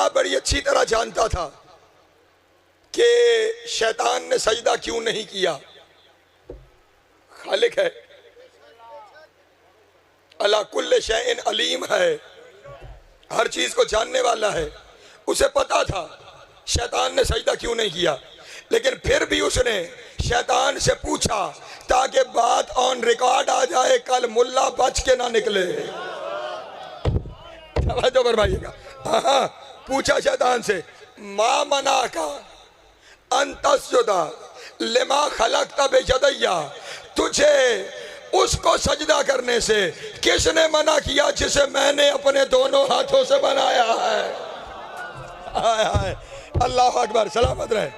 अल्लाह बड़ी अच्छी तरह जानता था कि शैतान ने सजदा क्यों नहीं किया। खालिक है, अला कुल्ले शैइन अलीम है, हर चीज को जानने वाला है। उसे पता था शैतान ने सजदा क्यों नहीं किया, लेकिन फिर भी उसने शैतान से पूछा ताकि बात ऑन रिकॉर्ड आ जाए, कल मुल्ला बच के ना निकले। तो फरमाइएगा, हाँ, पूछा शैतान से, मा मना का अंतस्जुदा लिमा खलकता बेयदैया, तुझे उसको सजदा करने से किसने मना किया जिसे मैंने अपने दोनों हाथों से बनाया है। हाय हाय, अल्लाह अकबर, सलामत रहे।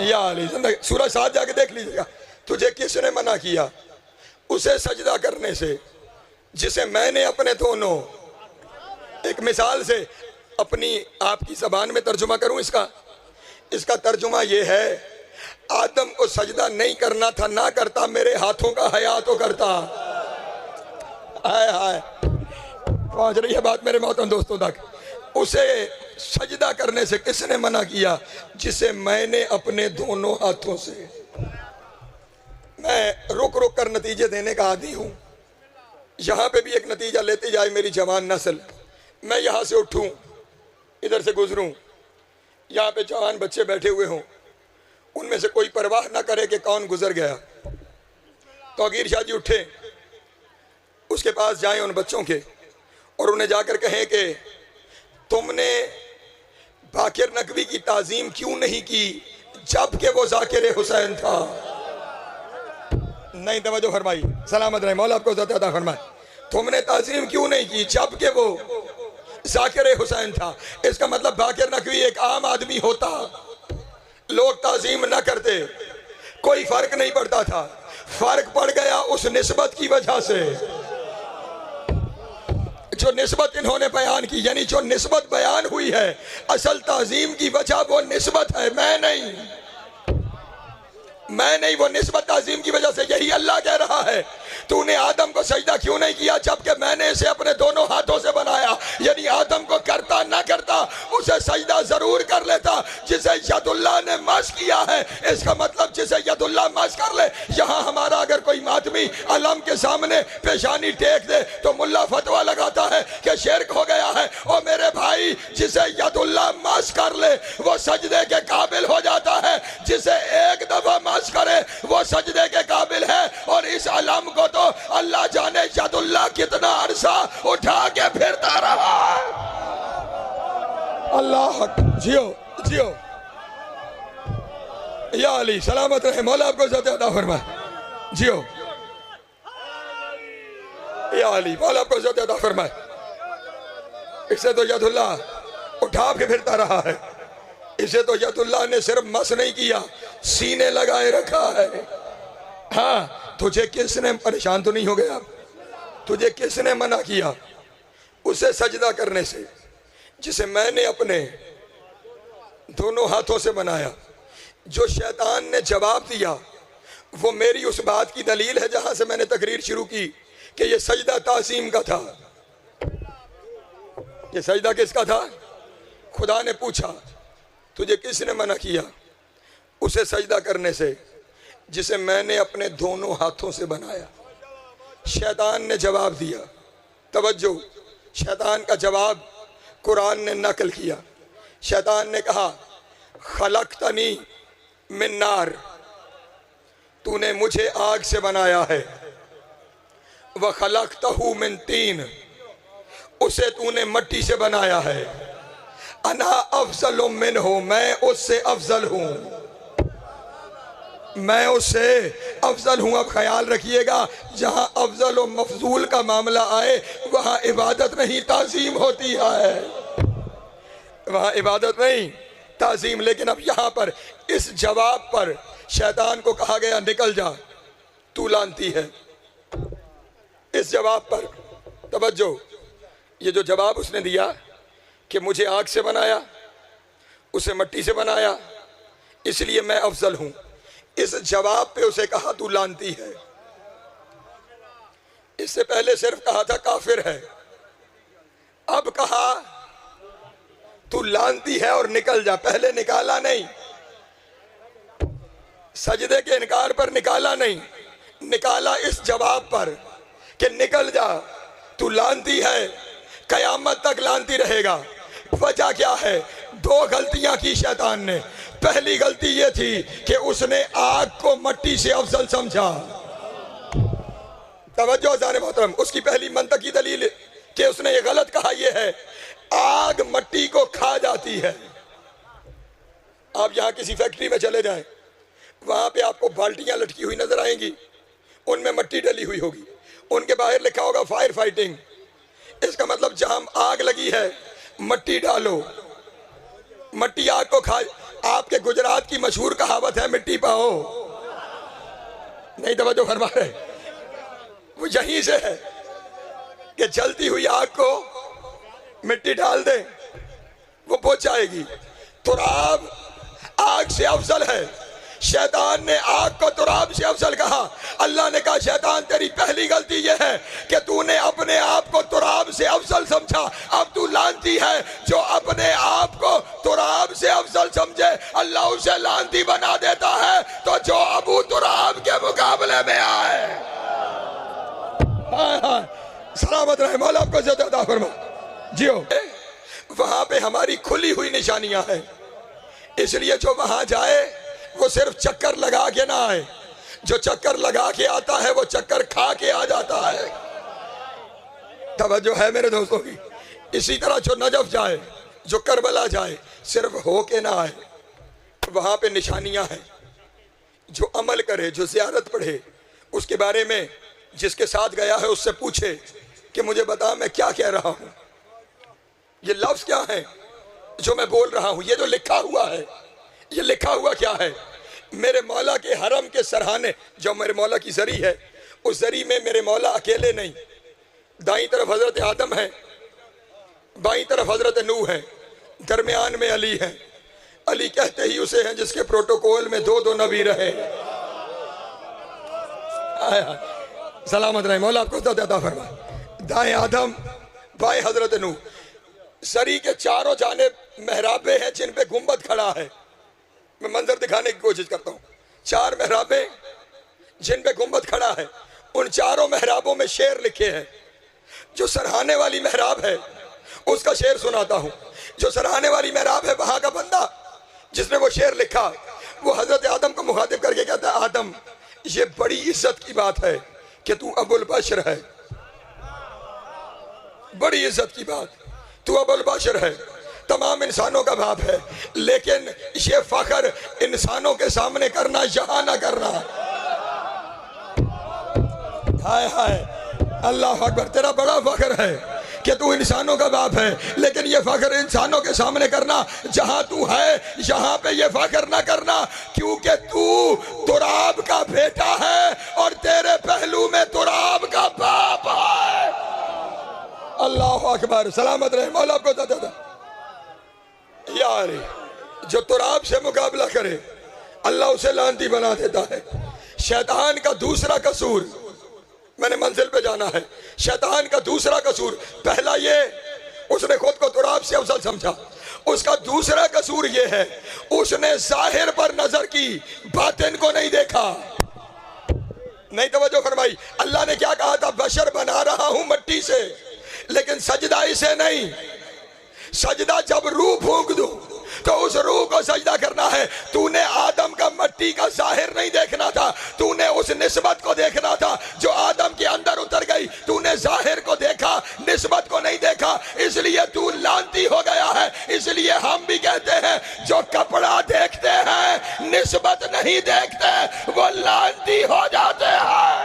या अली, सूरज 7 जाके देख लीजिएगा, तुझे किसने मना किया उसे सजदा करने से जिसे मैंने अपने दोनों। एक मिसाल से अपनी आपकी ज़बान में तर्जुमा करूं इसका तर्जुमा ये है, आदम को सजदा नहीं करना था, ना करता, मेरे हाथों का हया तो करता। हाय हाय, पहुंच रही है बात मेरे मोहतरम दोस्तों तक। उसे सजदा करने से किसने मना किया जिसे मैंने अपने दोनों हाथों से। मैं रुक रुक कर नतीजे देने का आदी हूं, यहां पे भी एक नतीजा लेती जाए मेरी जवान नस्ल। मैं यहां से उठूं, इधर से गुजरूं, यहाँ पे जवान बच्चे बैठे हुए हों, उनमें से कोई परवाह ना करे कि कौन गुजर गया। तौकीर शाह जी उठे, उसके पास जाएं उन बच्चों के और उन्हें जाकर कहें कि तुमने बाकिर नकवी की ताजीम क्यों नहीं की जबकि वो जाकिर हुसैन था। नहीं, तवज्जो फरमाई, सलामत रहे, मौला आपको इज़्ज़त अता फरमाए। तुमने ताजीम क्यों नहीं की जबकि वो जाकिर हुसैन था। इसका मतलब बाकिर नकवी एक आम आदमी होता, लोग ताजीम न करते, कोई फर्क नहीं पड़ता था। फर्क पड़ गया उस निस्बत की वजह से जो निस्बत इन्होंने बयान की, यानी जो निस्बत बयान हुई है, असल ताजीम की वजह वो निस्बत है, मैं नहीं, वो निस्बत ताजीम की वजह से। यही अल्लाह कह रहा है, तूने आदम को सजदा क्यों नहीं किया जबकि मैंने इसे अपने दोनों हाथों से बनाया। यानी आदम को करता ना करता उसे सजदा जरूर कर लेता जिसे यदुल्लाह ने मस किया है। इसका मतलब जिसे यदुल्लाह मस कर ले। यहाँ हमारा अगर कोई मातमी अलम के सामने पेशानी टेक दे तो मुल्ला फतवा लगाता है कि शिर्क हो गया है। और मेरे भाई, जिसे यदुल्लाह मस कर ले वो सजदे के काबिल हो जाता है, जिसे एक दफा मस करे वो सजदे के काबिल है। और इस अलम को तो अल्लाह जाने यदुल्लाह कितना अरसा उठा के फिरता रहा। अल्लाह, जियो जियो, या अली, सलामत रहे, मौला आपको इज़्ज़त अता फरमाए। जियो या अली, मौला आपको इज़्ज़त अता फरमाए। इसे तो यदुल्लाह उठा के फिरता रहा है, इसे तो यदुल्लाह ने सिर्फ मस नहीं किया, सीने लगाए रखा है। हाँ, तुझे किसने, परेशान तो नहीं हो गया, तुझे किसने मना किया उसे सजदा करने से जिसे मैंने अपने दोनों हाथों से बनाया। जो शैतान ने जवाब दिया वो मेरी उस बात की दलील है जहां से मैंने तकरीर शुरू की कि ये सजदा तासीम का था। ये सजदा किसका था? खुदा ने पूछा, तुझे किसने मना किया उसे सजदा करने से जिसे मैंने अपने दोनों हाथों से बनाया। शैतान ने जवाब दिया, तवज्जो, शैतान का जवाब कुरान ने नकल किया। शैतान ने कहा, खलकतनी मिन नार, तूने मुझे आग से बनाया है, व खलकतहू मिन तीन, उसे तूने मट्टी से बनाया है, अना अफजल मिन्हु, मैं उससे अफजल हूँ, मैं उससे अफजल हूँ। अब ख्याल रखिएगा, जहाँ अफजल और मफजूल का मामला आए वहाँ इबादत नहीं ताजीम होती है, वहाँ इबादत नहीं ताजीम। लेकिन अब यहाँ पर इस जवाब पर शैतान को कहा गया, निकल जा, तू लानती है। इस जवाब पर तवज्जो, ये जो जवाब उसने दिया कि मुझे आग से बनाया, उसे मट्टी से बनाया, इसलिए मैं अफजल हूँ, इस जवाब पे उसे कहा तू लानती है। इससे पहले सिर्फ कहा था काफिर है, अब कहा तू लानती है और निकल जा। पहले निकाला नहीं, सजदे के इनकार पर निकाला नहीं, निकाला इस जवाब पर कि निकल जा, तू लानती है, कयामत तक लानती रहेगा। वजह क्या है? दो गलतियां की शैतान ने। पहली गलती यह थी कि उसने आग को मट्टी से अफजल समझा। तवज्जो जाने मोहतरम, उसकी पहली मंतकी दलील कि उसने ये गलत कहा यह है, आग मट्टी को खा जाती है। आप यहां किसी फैक्ट्री में चले जाएं, वहां पे आपको बाल्टियां लटकी हुई नजर आएंगी, उनमें मट्टी डली हुई होगी, उनके बाहर लिखा होगा फायर फाइटिंग। इसका मतलब जहां आग लगी है मट्टी डालो, मट्टी आग को खा। आपके गुजरात की मशहूर कहावत है मिट्टी पाओ, नहीं तवज्जो फरमा रहे, वो यहीं से है कि जलती हुई आग को मिट्टी डाल दे, वो बुझ जाएगी। तुराब आग से अफजल है। शैतान ने आग को तुराब से अफजल कहा। अल्लाह ने कहा शैतान तेरी पहली गलती यह है कि तूने अपने आप को तुराब से अफजल समझा। अब तू लानती है। जो अपने आप को तुराब से अफजल समझे अल्लाह उसे लानती बना देता है। तो जो अबू तुराब के मुकाबले में आए, सलामत रहे, मौला आपको इज्जत अता फरमा। जियो, वहां पे हमारी खुली हुई निशानियां हैं, इसलिए जो वहां जाए वो सिर्फ चक्कर लगा के ना आए। जो चक्कर लगा के आता है वो चक्कर खा के आ जाता है। तवज्जो है मेरे दोस्तों की। इसी तरह जो नजफ जाए, जो करबला जाए, सिर्फ हो के ना आए, वहां पे निशानियां हैं। जो अमल करे, जो ज़ियारत पढ़े, उसके बारे में जिसके साथ गया है उससे पूछे कि मुझे बता मैं क्या कह रहा हूं, ये लफ्ज क्या है जो मैं बोल रहा हूं, ये जो लिखा हुआ है, ये लिखा हुआ क्या है। मेरे मौला के हरम के सरहाने, जो मेरे मौला की जरी है, उस जरी में मेरे मौला अकेले नहीं, दाईं तरफ हजरत आदम है, बाईं तरफ हजरत नूह है, दरमियान में अली है। अली कहते ही उसे हैं जिसके प्रोटोकॉल में दो नबी रहे। सलामत रहे, मौला आपको अता फरमा। दाएं आदम, बाएं हजरत नूह। सरी के चारों जानिब मेहराबे हैं जिन पे गुंबद खड़ा है। मैं मंजर दिखाने की कोशिश करता हूँ। चार मेहराबे जिन पे गुंबद खड़ा है, उन चारों मेहराबों में शेर लिखे हैं। जो सरहाने वाली मेहराब है उसका शेर सुनाता हूँ। जो सरहाने वाली मेहराब है वहां का बंदा जिसने वो शेर लिखा, वो हजरत आदम को मुखातिब करके कहता है, आदम ये बड़ी इज्जत की बात है कि तू अबुल बशर है। बड़ी इज्जत की बात, तू अबुल बशर है, तमाम इंसानों का बाप है, लेकिन ये फख्र इंसानों के सामने करना, यहाँ ना करना। हाय हाय, अल्लाह अकबर, तेरा बड़ा फख्र है कि तू इंसानों का बाप है, लेकिन ये फख्र इंसानों के सामने करना, जहां तू है यहाँ पे ये फख्र ना करना, क्योंकि तू तुराब का बेटा है और तेरे पहलू में तुराब का बाप है। अल्लाह अकबर, सलामत रहे, मौला को दादा। यार जो तुराब से मुकाबला करे अल्लाह उसे लानती बना देता है। शैतान का दूसरा कसूर, मैंने मंजिल पे जाना है, शैतान का दूसरा कसूर, पहला ये उसने खुद को तुराब से अफजल समझा। उसका दूसरा कसूर ये है उसने जाहिर पर नजर की, बातिन को नहीं देखा। नहीं तवज्जो फरमाई। अल्लाह ने क्या कहा था, बशर बना रहा हूं मट्टी से, लेकिन सजदा इसे नहीं। सजदा जब रूह फूंक दूं तो उस रूह को सजदा करना है। तूने आदम का मट्टी का जाहिर नहीं देखना था, तूने उस निस्बत को देखना था जो आदम के अंदर उतर गई। तूने जाहिर को देखा, निस्बत को नहीं देखा, इसलिए तू लानती हो गया है। इसलिए हम भी कहते हैं जो कपड़ा देखते हैं निस्बत नहीं देखते वो लानती हो जाते हैं।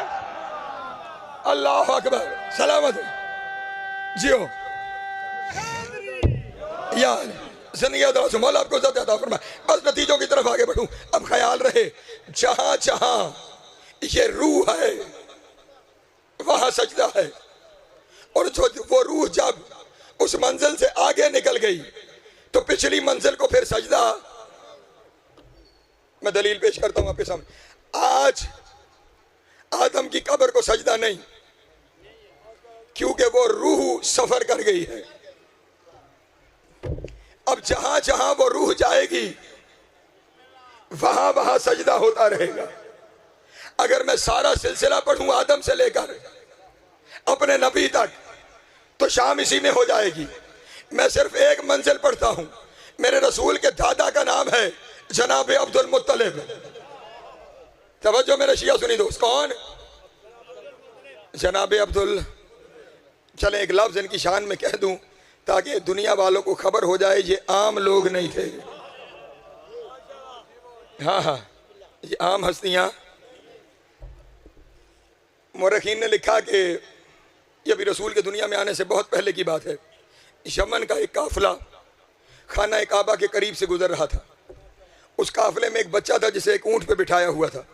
अल्लाह अकबर, सलामत जियो यार, जिंदगी मौला आपको इज्जत अता फरमाए। बस नतीजों की तरफ आगे बढ़ूं। अब ख्याल रहे, जहां जहां ये रूह है वहां सजदा है, और जो वो रूह जब उस मंजिल से आगे निकल गई तो पिछली मंजिल को फिर सजदा। मैं दलील पेश करता हूं आपके सामने। आज आदम की कब्र को सजदा नहीं, क्योंकि वो रूह सफर कर गई है। अब जहां जहां वो रूह जाएगी वहां वहां सजदा होता रहेगा। अगर मैं सारा सिलसिला पढ़ूं आदम से लेकर अपने नबी तक तो शाम इसी में हो जाएगी। मैं सिर्फ एक मंजिल पढ़ता हूं। मेरे रसूल के दादा का नाम है जनाब अब्दुल मुत्तलिब। तवज्जो मेरे शिया सुनी दोस्त, कौन? जनाब अब्दुल। चले एक लफ्ज इनकी शान में कह दूं ताकि दुनिया वालों को खबर हो जाए ये आम लोग नहीं थे। हाँ हाँ, ये आम हस्तियां। मुर्रखीन ने लिखा कि ये भी रसूल के दुनिया में आने से बहुत पहले की बात है। यमन का एक काफिला खाना काबा के करीब से गुजर रहा था। उस काफिले में एक बच्चा था जिसे एक ऊंट पे बिठाया हुआ था।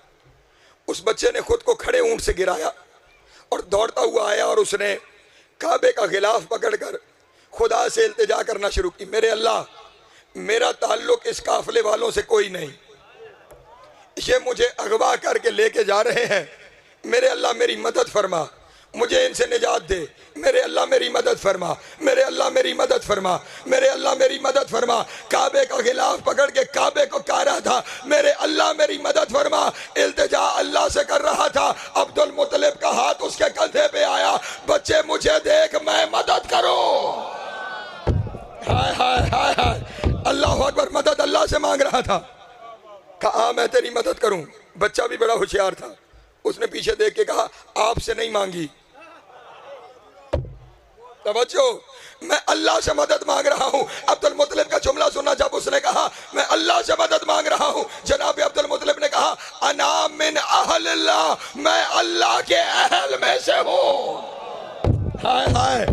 उस बच्चे ने खुद को खड़े ऊंट से गिराया और दौड़ता हुआ आया और उसने काबे का गिलाफ पकड़कर खुदा से इल्तिजा करना शुरू की, मेरे अल्लाह, मेरा ताल्लुक इस काफिले वालों से कोई नहीं, ये मुझे अगवा करके लेके जा रहे हैं, मेरे अल्लाह मेरी मदद फरमा, मुझे इनसे निजात दे, मेरे अल्लाह मेरी मदद फरमा, मेरे अल्लाह मेरी मदद फरमा, मेरे अल्लाह मेरी मदद फरमा। काबे का गिलाफ पकड़ के काबे को कह रहा था, मेरे अल्लाह मेरी मदद फरमा। इल्तिजा अल्लाह से कर रहा था। अब्दुल मुत्तलिब का हाथ उसके कंधे पे आया, बच्चे मुझे देख, मैं मदद करो। हाय हाय हाय हाय, अल्लाह अकबर, मदद अल्लाह से मांग रहा था। कहा मैं तेरी मदद करूं। बच्चा भी बड़ा होशियार था, उसने पीछे देख के कहा आपसे नहीं मांगी। तवज्जो, मैं अल्लाह से मदद मांग रहा हूं। अब्दुल मुत्तलिब का जुमला सुना जब उसने कहा मैं अल्लाह से मदद मांग रहा हूं, जनाब अब्दुल मुत्तलिब ने कहा अना मिन अहलिल्लाह, मैं अल्लाह के अहल में से हूं। हाय हाय,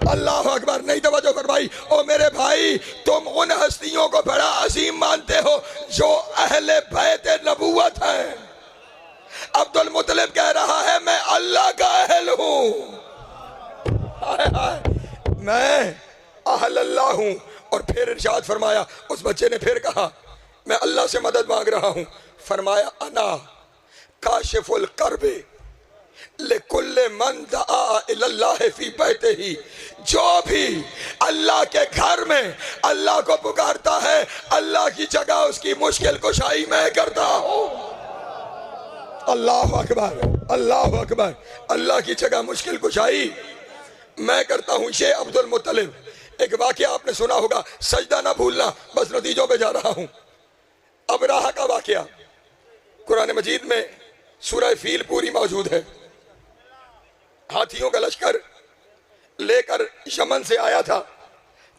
अल्लाह अकबर। नहीं तवज्जो कर भाई। ओ मेरे भाई, तुम उन हस्तियों को बड़ा अजीम मानते हो जो अहले बैत नबूवत है। अब्दुल मुत्तलिब कह रहा है मैं अल्लाह का अहल हूं। हाय हाय, मैं अहल अल्लाह हूं। और फिर इरशाद फरमाया, उस बच्चे ने फिर कहा मैं अल्लाह से मदद मांग रहा हूं। फरमाया अना काशिफुल करबे लिकुल्ले मन दआ इल्लल्लाह फी बैतिही, जो भी अल्लाह के घर में अल्लाह को पुकारता है, अल्लाह की जगह उसकी मुश्किल कुशाई मैं करता हूं। अल्लाह अकबर, अल्लाह अकबर। अल्लाह की जगह मुश्किल कुशाई मैं करता हूं। ये अब्दुल मुत्तलिब। एक वाकया आपने सुना होगा, सजदा ना भूलना, बस नतीजों पे जा रहा हूं। अबराहा का वाकया कुरान मजीद में सूरह फील पूरी मौजूद है। हाथियों का लश्कर लेकर यमन से आया था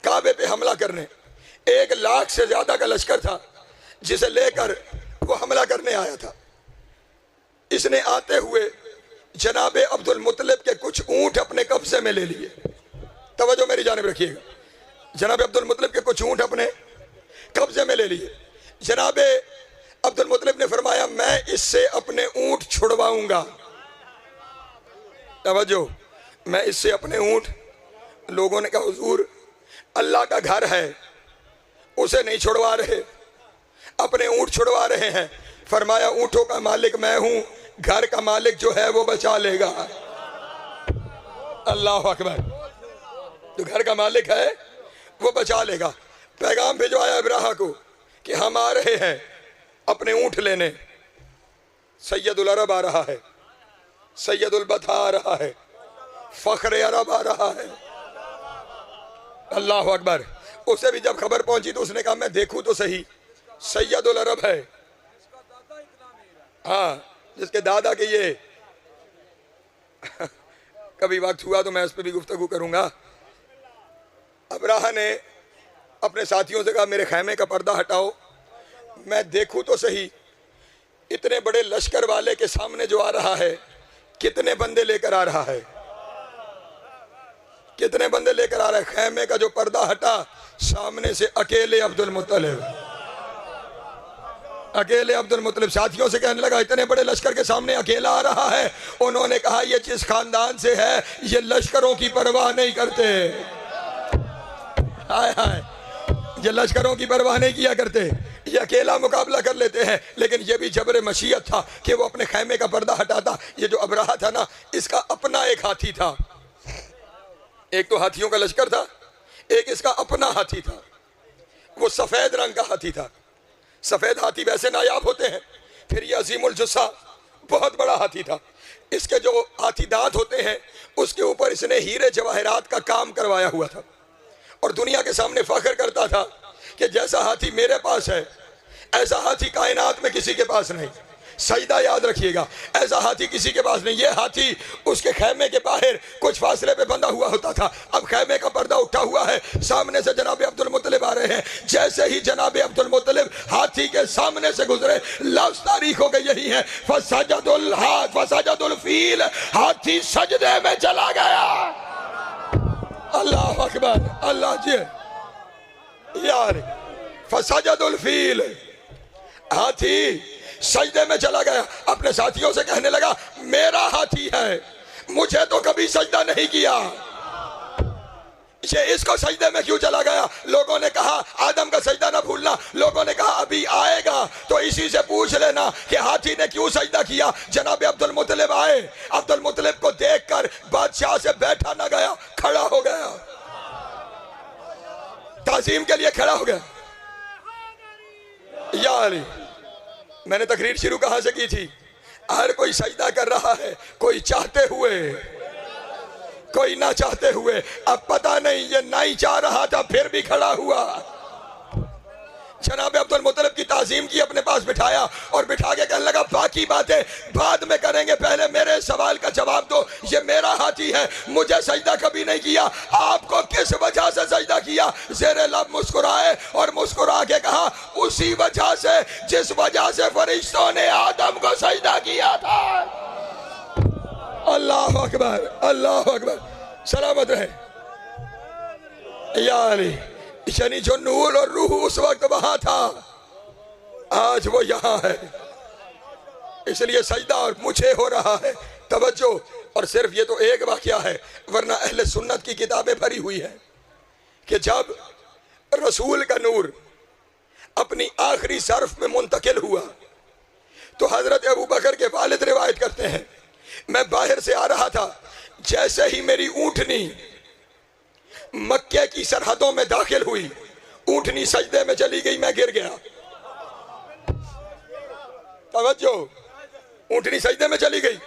काबे पे हमला करने। 1 लाख से ज्यादा का लश्कर था जिसे लेकर वो हमला करने आया था। इसने आते हुए जनाबे अब्दुल मुत्तलिब के कुछ ऊंट अपने कब्जे में ले लिए। तवज्जो मेरी जानिब रखिएगा। जनाबे अब्दुल मुत्तलिब के कुछ ऊंट अपने कब्जे में ले लिए। जनाबे अब्दुल मुत्तलिब ने फरमाया मैं इससे अपने ऊंट छुड़वाऊंगा। तवज्जो, मैं इससे अपने ऊंट। लोगों ने कहा हुजूर अल्लाह का घर है, उसे नहीं छुड़वा रहे, अपने ऊंट छुड़वा रहे हैं। फरमाया ऊंटों का मालिक मैं हूं, घर का मालिक जो है वो बचा लेगा। अल्लाह अकबर। जो घर का मालिक है वो बचा लेगा। पैगाम भिजवाया इब्राहा को कि हम आ रहे हैं अपने ऊंट लेने। सैयदुल अरब आ रहा है, सैयदुल बथा आ रहा है, फख्र अरब आ रहा है। अल्लाह अकबर। उसे भी जब खबर पहुंची तो उसने कहा मैं देखूं तो सही, सैयदुल अरब है। हाँ, जिसके दादा के ये कभी वक्त हुआ तो मैं इस पर भी गुफ्तगू करूंगा। अबराहा ने अपने साथियों से कहा मेरे खैमे का पर्दा हटाओ, मैं देखूं तो सही इतने बड़े लश्कर वाले के सामने जो आ रहा है कितने बंदे लेकर आ रहा है, कितने बंदे लेकर आ रहा है। खैमे का जो पर्दा हटा, सामने से अकेले अब्दुल मुत्तलिब, अकेले अब्दुल मुत्तलिब। साथियों से कहने लगा इतने बड़े लश्कर के सामने अकेला आ रहा है। उन्होंने कहा ये जिस खानदान से है ये लश्करों की परवाह नहीं करते। हाय हाय, ये लश्करों की परवाह नहीं किया करते, ये अकेला मुकाबला कर लेते हैं। लेकिन ये भी जबरे मशीयत था कि वो अपने खैमे का पर्दा हटाता। ये जो अबराहा था ना, इसका अपना एक हाथी था। एक तो हाथियों का लश्कर था, एक इसका अपना हाथी था। वो सफेद रंग का हाथी था। सफेद हाथी वैसे नायाब होते हैं, फिर ये अजीमुल जुस्सा बहुत बड़ा हाथी था। इसके जो हाथी दांत होते हैं उसके ऊपर इसने हीरे जवाहरात का काम करवाया हुआ था और दुनिया के सामने फख्र करता था कि जैसा हाथी मेरे पास है ऐसा हाथी कायनात में किसी के पास नहीं। सईदा याद रखिएगा, ऐसा हाथी किसी के पास नहीं। ये हाथी उसके खैमे के बाहर कुछ फासले पे बंधा हुआ होता था। अब खैमे का पर्दा उठा हुआ है, सामने से जनाब अब्दुल मुत्तलिब आ रहे हैं। जैसे ही जनाब अब्दुल मुत्तलिब हाथी के सामने से गुजरे, लफ्ज़ तारीख हो गई यही है, फसजदुल फील, हाथी सजदे में चला गया। अल्लाह अकबर, अल्लाह जी यार, फसजदुल फील, हाथी सजदे में चला गया। अपने साथियों से कहने लगा मेरा हाथी है, मुझे तो कभी सजदा नहीं किया, ये इसको सजदे में क्यों चला गया? लोगों ने कहा आदम का सजदा ना भूलना। लोगों ने कहा अभी आएगा तो इसी से पूछ लेना कि हाथी ने क्यों सजदा किया। जनाब अब्दुल मुत्तलिब आए, अब्दुल मुत्तलिब को देखकर बादशाह से बैठा ना गया, खड़ा हो गया, ताजीम के लिए खड़ा हो गया। यार मैंने तकरीर शुरू कहां से की थी? हर कोई सजदा कर रहा है, कोई चाहते हुए, कोई ना चाहते हुए। अब पता नहीं ये नहीं चाह रहा था फिर भी खड़ा हुआ। जनाब अब्दुल मुत्तलिब की ताजीम की, अपने पास बिठाया और बिठा के कहने लगा बाकी बातें बाद में करेंगे, पहले मेरे सवाल का जवाब दो। ये मेरा हाथी है, मुझे सजदा कभी नहीं किया, आपको किस वजह से सजदा किया? ज़ेरे लब मुस्कुराए और मुस्कुरा के कहा उसी वजह से जिस वजह से फरिश्तों ने आदम को सजदा किया था। अल्लाह अकबर, अल्लाह अकबर, सलामत रहे। यानी यानी जो नूर और रूह उस वक्त वहां था, आज वो यहां है, इसलिए सजदा और मुझे हो रहा है। तवज्जो, और सिर्फ ये तो एक वाकया है, वरना अहले सुन्नत की किताबें भरी हुई है कि जब रसूल का नूर अपनी आखिरी सर्फ में मुंतकिल हुआ तो हजरत अबू बकर के वालिद रिवायत करते हैं, मैं बाहर से आ रहा था, जैसे ही मेरी ऊंटनी मक्के की सरहदों में दाखिल हुई, ऊंटनी सजदे में चली गई, मैं गिर गया। तवज्जो, ऊंटनी सजदे में चली गई,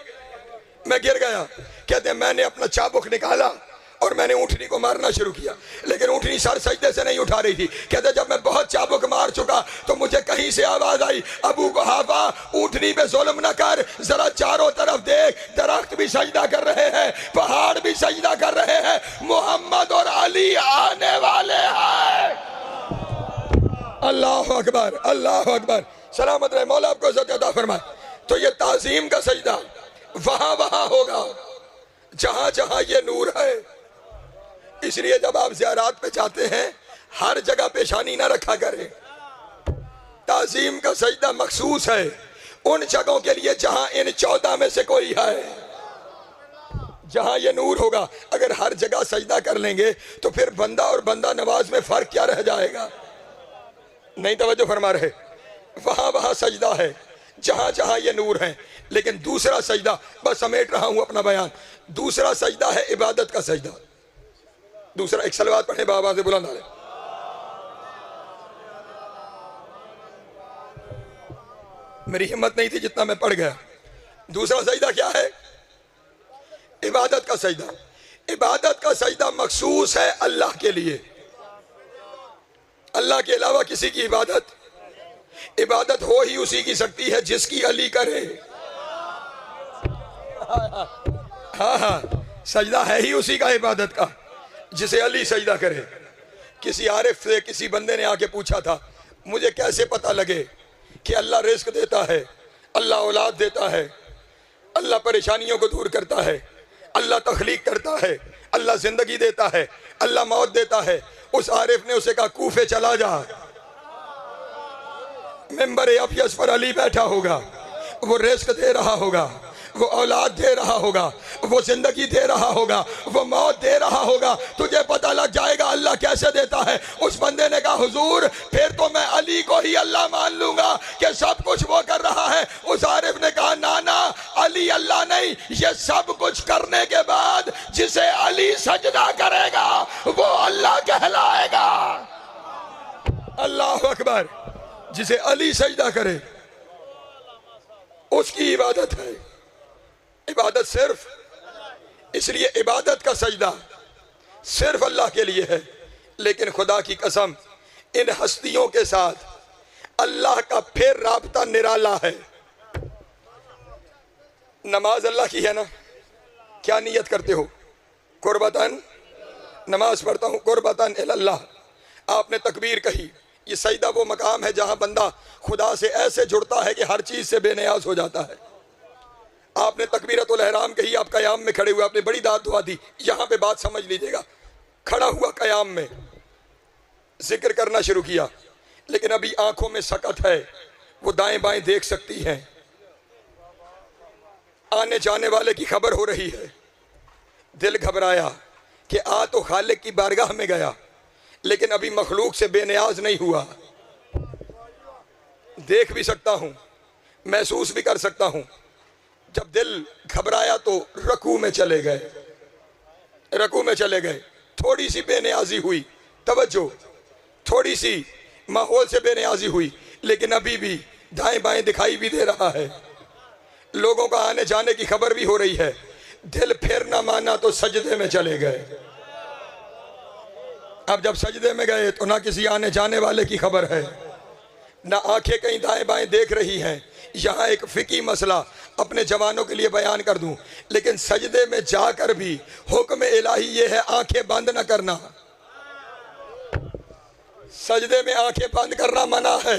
मैं गिर गया। कहते हैं मैंने अपना चाबुक निकाला और मैंने ऊंटनी को मारना शुरू किया, लेकिन ऊंटनी सर सजदे से नहीं उठा रही थी। कहते जब मैं बहुत चाबुक मार चुका तो मुझे कहीं से आवाज आई, अबू कुहाफा ऊंटनी पे जुल्म न कर, जरा चारों तरफ देख, दरख्त भी सजदा कर रहे हैं, पहाड़ भी सजदा कर रहे हैं, मोहम्मद और अली आने वाले हैं। अल्लाह अकबर, अल्लाह अकबर, सलामत रहे, मौला आपको इज्जत अता फरमाए। तो ये ताजीम का सजदा वहां वहां होगा जहां जहां ये नूर है। इसलिए जब आप ज़ियारत पे जाते हैं हर जगह पेशानी ना रखा करें। ताज़ीम का सजदा मखसूस है उन जगहों के लिए जहां इन 14 में से कोई है, जहां ये नूर होगा। अगर हर जगह सजदा कर लेंगे तो फिर बंदा और बंदा नवाज में फर्क क्या रह जाएगा? नहीं तवज्जो फरमा रहे। वहां वहां सजदा है जहां जहां ये नूर है। लेकिन दूसरा सजदा, बस समेट रहा हूं अपना बयान, दूसरा सजदा है इबादत का सजदा। दूसरा, एक सलवात पढ़े बाबा से बुलंद आले। मेरी हिम्मत नहीं थी जितना मैं पढ़ गया। दूसरा सजदा क्या है? इबादत का सजदा। इबादत का सजदा मखसूस है अल्लाह के लिए, अल्लाह के अलावा किसी की इबादत हो ही उसी की सकती है जिसकी अली करे। हाँ हाँ, सजदा है ही उसी का इबादत का जिसे अली सजदा करे। किसी आरिफ से किसी बंदे ने आके पूछा था, मुझे कैसे पता लगे कि अल्लाह रिस्क देता है, अल्लाह औलाद देता है, अल्लाह परेशानियों को दूर करता है, अल्लाह तख्लीक करता है, अल्लाह जिंदगी देता है, अल्लाह मौत देता है। उस आरिफ ने उसे कहा कूफे चला जा, मेंबर अफयस पर अली बैठा होगा, वो रिस्क दे रहा होगा, वो औलाद दे रहा होगा, वो जिंदगी दे रहा होगा, वो मौत दे रहा होगा, तुझे पता लग जाएगा अल्लाह कैसे देता है। उस बंदे ने कहा हुजूर फिर तो मैं अली को ही अल्लाह मान लूंगा कि सब कुछ वो कर रहा है। उस आरिफ ने कहा ना ना, अली अल्लाह नहीं, ये सब कुछ करने के बाद जिसे अली सजदा करेगा वो अल्लाह कहलाएगा। अकबर, जिसे अली सजदा करे उसकी इबादत है। इबादत सिर्फ, इसलिए इबादत का सजदा सिर्फ अल्लाह के लिए है। लेकिन खुदा की कसम, इन हस्तियों के साथ अल्लाह का फिर राबता निराला है। नमाज अल्लाह की है ना, क्या नियत करते हो? कुर्बतन, नमाज पढ़ता हूँ कुर्बतन इल्लल्लाह। आपने तकबीर कही, ये सजदा वो मकाम है जहां बंदा खुदा से ऐसे जुड़ता है कि हर चीज से बेनियाज हो जाता है। आपने तकबीरतुल एहराम कही, आप कयाम में खड़े हुए, आपने बड़ी दाद दुआ दी। यहां पे बात समझ लीजिएगा, खड़ा हुआ कयाम में जिक्र करना शुरू किया, लेकिन अभी आंखों में सकत है, वो दाएं बाएं देख सकती हैं, आने जाने वाले की खबर हो रही है। दिल घबराया कि आ तो खालिक की बारगाह में गया, लेकिन अभी मखलूक से बेनियाज नहीं हुआ। देख भी सकता हूं, महसूस भी कर सकता हूं। जब दिल घबराया तो रकू में चले गए, रकू में चले गए। थोड़ी सी बेनियाजी हुई, तवज्जो, थोड़ी सी माहौल से बेनियाजी हुई, लेकिन अभी भी दाएं बाएं दिखाई भी दे रहा है, लोगों का आने जाने की खबर भी हो रही है। दिल फिर ना माना तो सजदे में चले गए। अब जब सजदे में गए तो ना किसी आने जाने वाले की खबर है, ना आंखें कहीं दाएं बाएं देख रही हैं। यहाँ एक फिकी मसला अपने जवानों के लिए बयान कर दूं, लेकिन सजदे में जाकर भी हुक्म इलाही ये है, आंखें बंद न करना। सजदे में आंखें बंद करना मना है,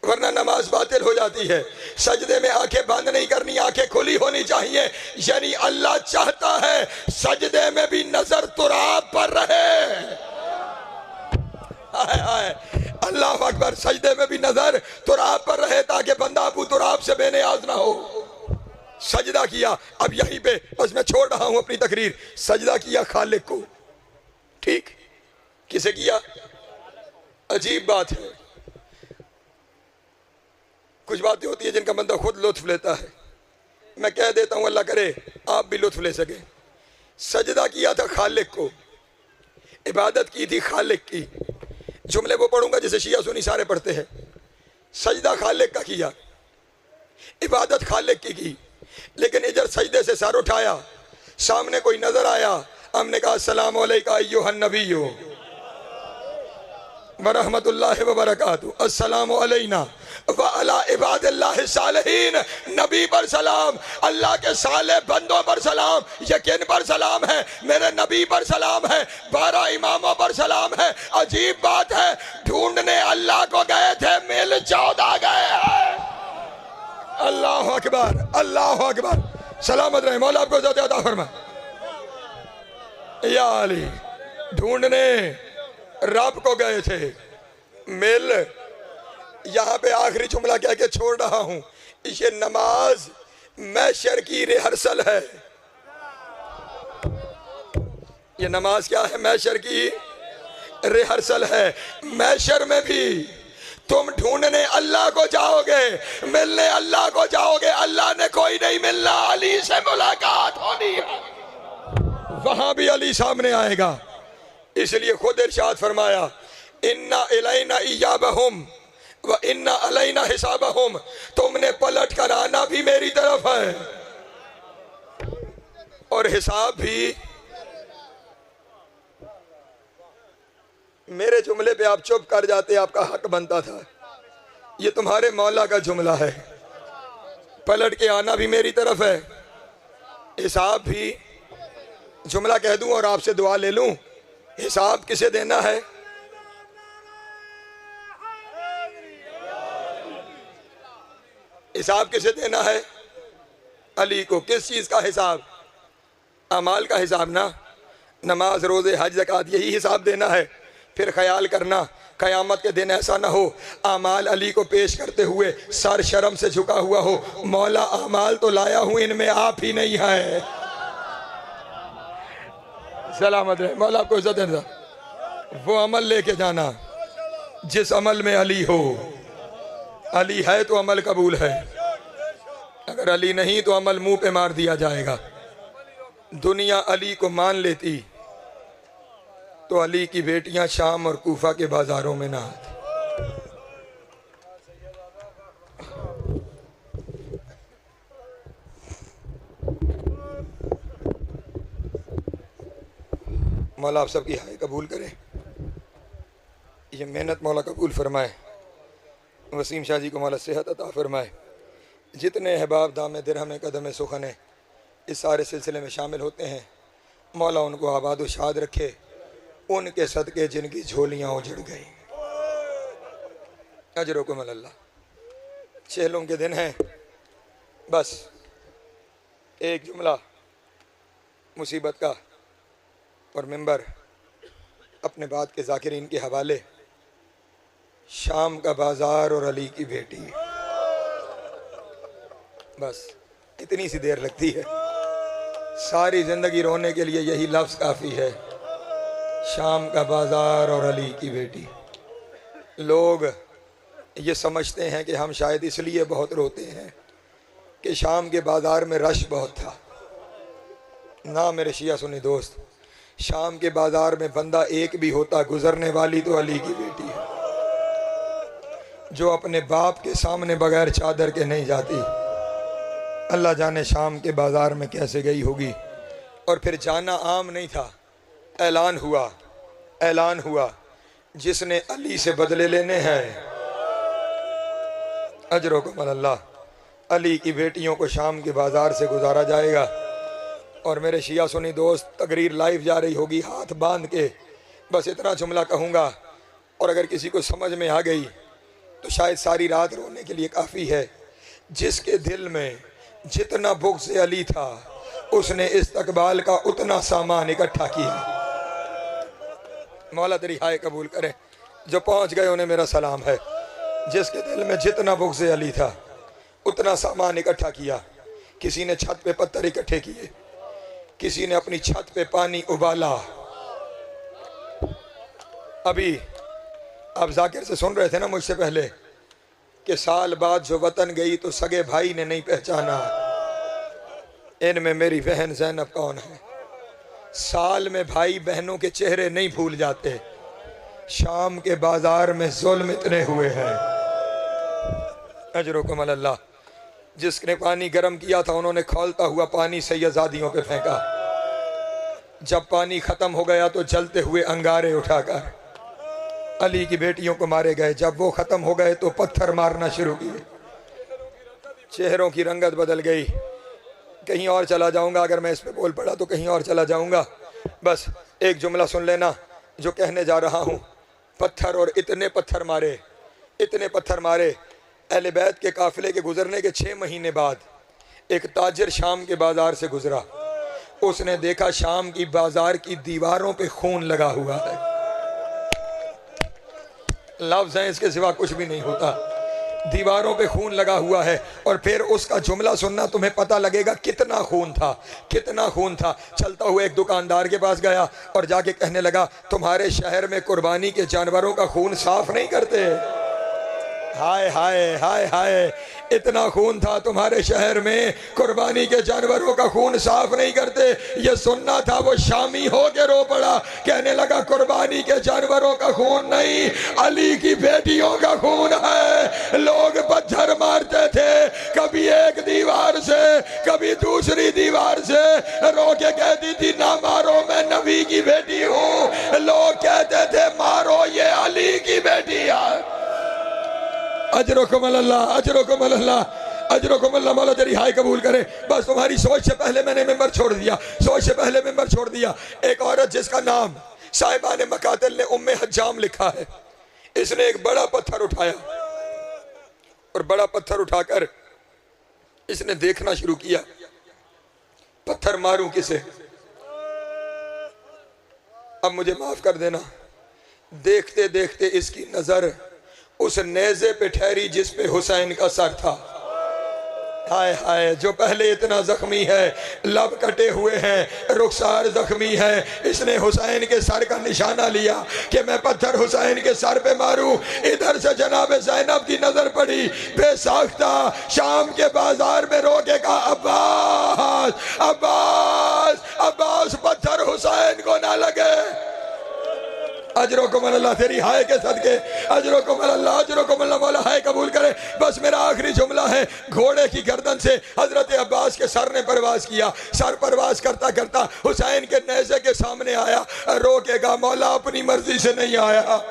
वरना नमाज बातिल हो जाती है। सजदे में आंखें बंद नहीं करनी, आंखें खुली होनी चाहिए। यानी अल्लाह चाहता है सजदे में भी नजर तुराब पर रहे। अल्लाह अकबर, सजदे में भी नजर तुराब पर रहे ताकि बंदा अबू तुराब से बेनियाज ना हो। सजदा किया, अब यहीं पे बस मैं छोड़ रहा हूं अपनी तकरीर। सजदा किया खालिक को, ठीक, किसे किया? अजीब बात है, कुछ बातें होती है जिनका बंदा खुद लुत्फ लेता है। मैं कह देता हूं, अल्लाह करे आप भी लुत्फ ले सके। सजदा किया था खालिक को, इबादत की थी खालिक की। जुमले वो पढ़ूंगा जैसे शिया सुनी सारे पढ़ते हैं। सजदा खालिक का किया, इबादत खालिक की, लेकिन इधर सजदे से सर उठाया, सामने कोई नजर आया, हमने कहा अस्सलामु अलैका अय्युहन नबिय्यु व रहमतुल्लाहि व बरकातुहू, अस्सलामु अलैना व अला इबादिल्लाहि सालिहीन। नबी पर सलाम, अल्लाह के साले बंदों पर सलाम, यकीन पर सलाम है, मेरे नबी पर सलाम है, 12 इमामों पर सलाम है। अजीब बात है, ढूंढने अल्लाह को गए थे, मिल 14 गए हैं। अल्लाह अकबर, अल्लाह अकबर, सलामत रहे, मौला आपको ज़िंदगी अता फरमाए। या अली, ढूंढने रब को गए थे, मिल। यहां पे आखिरी जुमला कह के छोड़ रहा हूं, ये नमाज महशर की रिहर्सल है। ये नमाज क्या है? महशर की रिहर्सल है। महशर में भी तुम ढूंढने अल्लाह को जाओगे, मिलने अल्लाह को जाओगे। अल्लाह ने कोई नहीं मिलना, अली से मुलाकात होनी है, वहां भी अली सामने आएगा। इसलिए खुद इरशाद फरमाया, इन्ना इलैना इयाबहुम व इन्ना अलैना हिसाबहुम, तुमने पलट कर आना भी मेरी तरफ है और हिसाब भी। मेरे जुमले पे आप चुप कर जाते, आपका हक बनता था। ये तुम्हारे मौला का जुमला है, पलट के आना भी मेरी तरफ है, हिसाब भी। जुमला कह दूं और आपसे दुआ ले लूं, हिसाब किसे देना है? हिसाब किसे देना है? अली को। किस चीज का हिसाब? अमाल का हिसाब ना, नमाज रोजे हज ज़कात, यही हिसाब देना है। फिर ख्याल करना क़यामत के दिन ऐसा ना हो अमाल अली को पेश करते हुए सर शर्म से झुका हुआ हो, मौला अमाल तो लाया हूं, इनमें आप ही नहीं है। सलामत रहे, मौला आपको इज्जत देना। वो अमल लेके जाना जिस अमल में अली हो। अली है तो अमल कबूल है, अगर अली नहीं तो अमल मुंह पे मार दिया जाएगा। दुनिया अली को मान लेती तो अली की बेटियां शाम और कूफा के बाजारों में ना आती। मौला आप सबकी हाय कबूल करें, ये मेहनत मौला कबूल फरमाए। वसीम शाह जी को मौला सेहत अता फरमाए। जितने अहबाब दाम दिरहम कदम सुखन इस सारे सिलसिले में शामिल होते हैं, मौला उनको आबाद व शाद रखे। उनके सदके जिनकी झोलियाँ उजड़ गई, अजरुकुम अल्लाह। चेलों के दिन हैं, बस एक जुमला मुसीबत का और मिंबर अपने बात के ज़ाकिरीन के हवाले। शाम का बाजार और अली की बेटी, बस इतनी सी देर लगती है। सारी ज़िंदगी रोने के लिए यही लफ्ज़ काफ़ी है, शाम का बाजार और अली की बेटी। लोग ये समझते हैं कि हम शायद इसलिए बहुत रोते हैं कि शाम के बाज़ार में रश बहुत था। ना मेरे शिया सुन्नी दोस्त, शाम के बाज़ार में बंदा एक भी होता, गुजरने वाली तो अली की बेटी है, जो अपने बाप के सामने बगैर चादर के नहीं जाती। अल्लाह जाने शाम के बाज़ार में कैसे गई होगी। और फिर जाना आम नहीं था, ऐलान हुआ, ऐलान हुआ, जिसने अली से बदले लेने हैं अजरुकुम अल्लाह, अली की बेटियों को शाम के बाज़ार से गुजारा जाएगा। और मेरे शिया सुनी दोस्त, तकरीर लाइव जा रही होगी हाथ बांध के। बस इतना जुमला कहूँगा, और अगर किसी को समझ में आ गई तो शायद सारी रात रोने के लिए काफ़ी है। जिसके दिल में जितना बुग़्ज़ अली था, उसने इस्तकबाल का उतना सामान इकट्ठा किया। मौला तेरी हाय कबूल करे। जो पहुँच गए उन्हें मेरा सलाम है। जिसके दिल में जितना बुग़्ज़ अली था, उतना सामान इकट्ठा किया। किसी ने छत पे पत्थर इकट्ठे किए, किसी ने अपनी छत पे पानी उबाला। अभी आप जाकिर से सुन रहे थे ना मुझसे पहले कि साल बाद जो वतन गई तो सगे भाई ने नहीं पहचाना। इनमें मेरी बहन ज़ैनब कौन है? साल में भाई बहनों के चेहरे नहीं भूल जाते। शाम के बाजार में जुल्म इतने हुए हैं। अजरुकुम अल्लाह। जिसने पानी गर्म किया था, उन्होंने खौलता हुआ पानी सैयदादियों पे फेंका। जब पानी खत्म हो गया तो जलते हुए अंगारे उठाकर अली की बेटियों को मारे गए। जब वो खत्म हो गए तो पत्थर मारना शुरू किए। चेहरों की रंगत बदल गई। कहीं और चला जाऊंगा, अगर मैं इस पे बोल पड़ा तो कहीं और चला जाऊंगा। बस एक जुमला सुन लेना जो कहने जा रहा हूँ। पत्थर, और इतने पत्थर मारे, इतने पत्थर मारे। अहले बैत के काफिले के गुजरने के 6 महीने बाद एक ताजिर शाम के बाजार से गुजरा। उसने देखा शाम की बाजार की दीवारों पे खून लगा हुआ है। लफ्ज़ हैं, इसके सिवा कुछ भी नहीं होता। दीवारों पे खून लगा हुआ है। और फिर उसका जुमला सुनना, तुम्हें पता लगेगा कितना खून था, कितना खून था। चलता हुआ एक दुकानदार के पास गया और जाके कहने लगा, तुम्हारे शहर में कुर्बानी के जानवरों का खून साफ नहीं करते? हाय हाय हाय हाय, इतना खून था तुम्हारे शहर में, कुर्बानी के जानवरों का खून साफ नहीं करते। ये सुनना था, वो शामी हो के रो पड़ा। कहने लगा, कुर्बानी के जानवरों का खून नहीं, अली की बेटियों का खून है। लोग पत्थर मारते थे, कभी एक दीवार से, कभी दूसरी दीवार से। रो के कहती थी, ना मारो, मैं नबी की बेटी हूँ। लोग कहते थे, मारो, ये अली की बेटी है। अजरुकुम अल्लाह, अजरुकुम अल्लाह, अजरुकुम अल्लाह। मौला तेरी हाय कबूल करे। बस तुम्हारी सोच से पहले मैंने मिंबर छोड़ दिया, सोच से पहले मिंबर छोड़ दिया। एक औरत जिसका नाम साहिबान मकातिल ने उम्मे हज्जाम लिखा है, इसने एक बड़ा पत्थर उठाया और बड़ा पत्थर उठाकर इसने देखना शुरू किया, पत्थर मारूं किसे। अब मुझे माफ कर देना, देखते देखते इसकी नजर उस नेज़े पे ठहरी जिस पे हुसैन का सर था। हाय हाय, जो पहले इतना जख्मी है, लब कटे हुए हैं, रुखसार जख्मी है। इसने हुसैन के सर का निशाना लिया कि मैं पत्थर हुसैन के सर पे मारूं। इधर से जनाब ज़ैनब की नजर पड़ी, बेसाख्ता शाम के बाजार में रो के कहा, अब्बास अब्बास अब्बास, पत्थर हुसैन को ना लगे। अजरों को अल्लाह तेरी हाय के सदके, अजरों को अल्लाह मौला हाय कबूल करे। बस मेरा आखिरी जुमला है, घोड़े की गर्दन से हजरत अब्बास के सर ने परवास किया। सर परवास करता करता हुसैन के नेज़े के सामने आया। रोकेगा मौला, अपनी मर्जी से नहीं आया।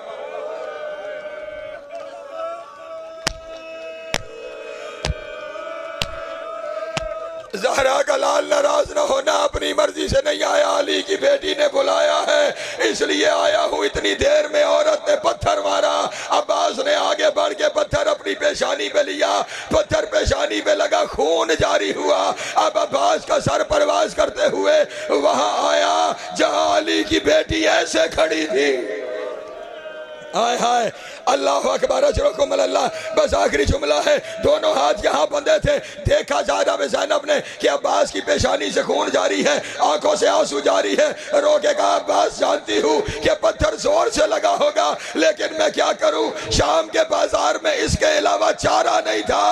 ज़हरा का लाल नाराज न होना, अपनी मर्जी से नहीं आया, अली की बेटी ने बुलाया है इसलिए आया हूँ। इतनी देर में औरत ने पत्थर मारा। अब्बास ने आगे बढ़ के पत्थर अपनी पेशानी पे लिया, पत्थर पेशानी पे लगा, खून जारी हुआ। अब अब्बास का सर परवास करते हुए वहां आया जहां अली की बेटी ऐसे खड़ी थी। हाय हाय, अल्लाह अकबर, अजरकुम अल्लाह। बस आखिरी जुमला है, दोनों हाथ यहाँ बंधे थे। देखा ज़ैनब ज़ैनब ने कि अब्बास की पेशानी से खून जारी है, आंखों से आंसू जारी है। रोके कहा, अब्बास जानती हूँ कि पत्थर जोर से लगा होगा, लेकिन मैं क्या करूँ, शाम के बाजार में इसके अलावा चारा नहीं था।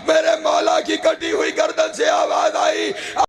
मेरे मौला की कटी हुई गर्दन से आवाज आई,